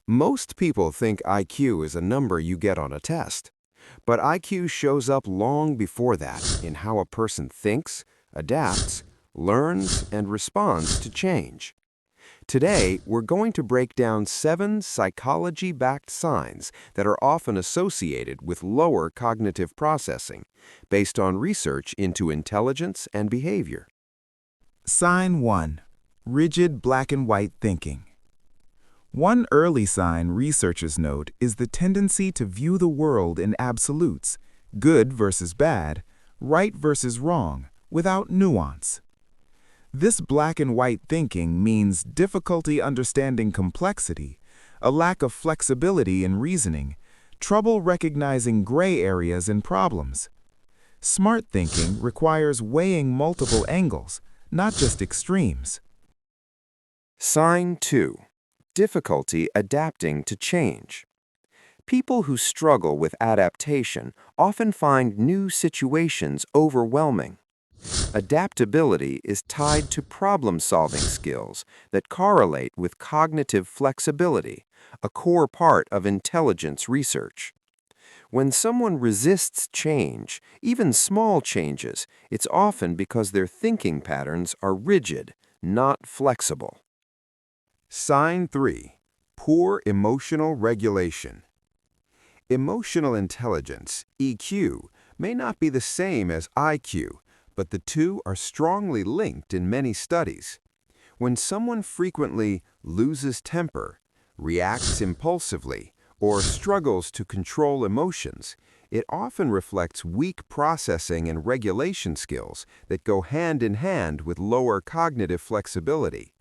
Most people think IQ is a number you get on a test, but IQ shows up long before that in how a person thinks, adapts, learns, and responds to change. Today, we're going to break down 7 psychology-backed signs that are often associated with lower cognitive processing, based on research into intelligence and behavior. Sign 1. Rigid black and white thinking. One early sign researchers note is the tendency to view the world in absolutes, good versus bad, right versus wrong, without nuance. This black and white thinking means difficulty understanding complexity, a lack of flexibility in reasoning, trouble recognizing gray areas in problems. Smart thinking requires weighing multiple angles, not just extremes. Sign 2. Difficulty adapting to change. People who struggle with adaptation often find new situations overwhelming. Adaptability is tied to problem-solving skills that correlate with cognitive flexibility, a core part of intelligence research. When someone resists change, even small changes, it's often because their thinking patterns are rigid, not flexible. Sign 3. Poor emotional regulation. Emotional intelligence, EQ, may not be the same as IQ, but the two are strongly linked in many studies. When someone frequently loses temper, reacts impulsively, or struggles to control emotions, it often reflects weak processing and regulation skills that go hand in hand with lower cognitive flexibility.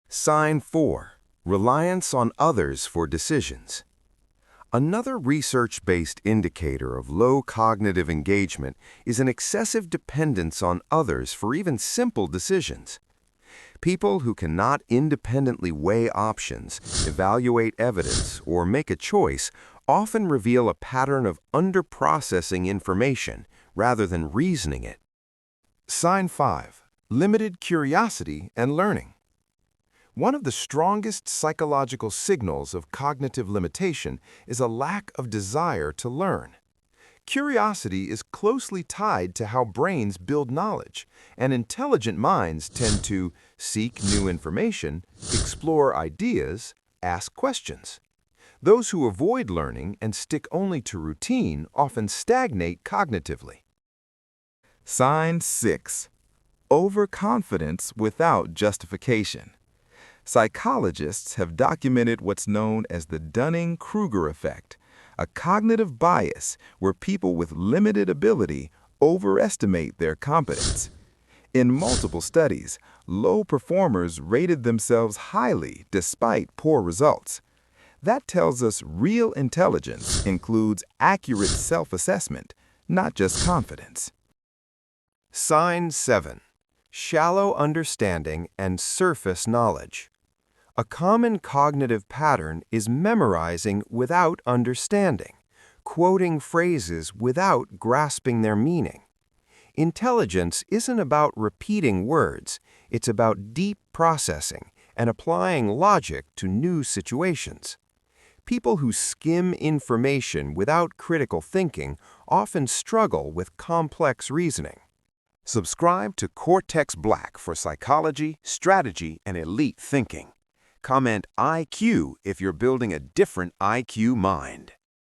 Sign 4. Reliance on others for decisions. Another research-based indicator of low cognitive engagement is an excessive dependence on others for even simple decisions. People who cannot independently weigh options, evaluate evidence, or make a choice often reveal a pattern of underprocessing information rather than reasoning it. Sign 5. Limited curiosity and learning. One of the strongest psychological signals of cognitive limitation is a lack of desire to learn. Curiosity is closely tied to how brains build knowledge, and intelligent minds tend to seek new information, explore ideas, ask questions. Those who avoid learning and stick only to routine often stagnate cognitively. Sign 6. Overconfidence without justification. Psychologists have documented what's known as the Dunning-Kruger Effect, a cognitive bias where people with limited ability overestimate their competence. In multiple studies, low performers rated themselves highly despite poor results. That tells us real intelligence includes accurate self-assessment, not just confidence. Sign 7. Shallow understanding and surface knowledge. A common cognitive pattern is memorizing without understanding, quoting phrases without grasping their meaning. Intelligence isn't about repeating words, it's about deep processing and applying logic to new situations. People who skim information without critical thinking often struggle with complex reasoning. Subscribe to Cortex Black for psychology, strategy, and elite thinking. Comment IQ if you're building a different IQ mind.